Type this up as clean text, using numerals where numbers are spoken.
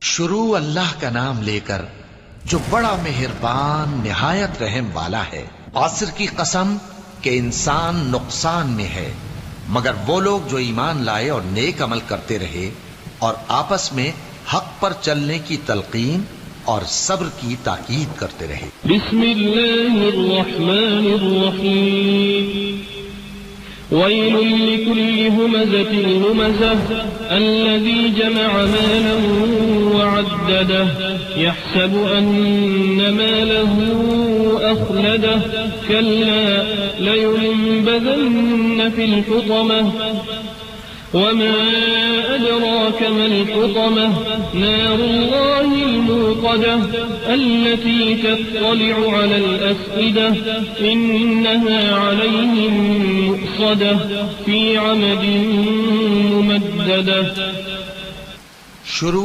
شروع اللہ کا نام لے کر جو بڑا مہربان نہایت رحم والا ہے۔ عصر کی قسم کہ انسان نقصان میں ہے مگر وہ لوگ جو ایمان لائے اور نیک عمل کرتے رہے اور آپس میں حق پر چلنے کی تلقین اور صبر کی تاکید کرتے رہے۔ بسم اللہ الرحمن الرحیم ویل لکل ہمزۃ لمزہ الذی جمع مالا وعددہ یحسب ان ماله اخلدہ کلا لینبذن فی الحطمہ وما أدراك ما الحطمة نار الله الموقدة التي تطلع على الأفئدة إنها عليهم مؤصدة في عمد ممددة۔ شروع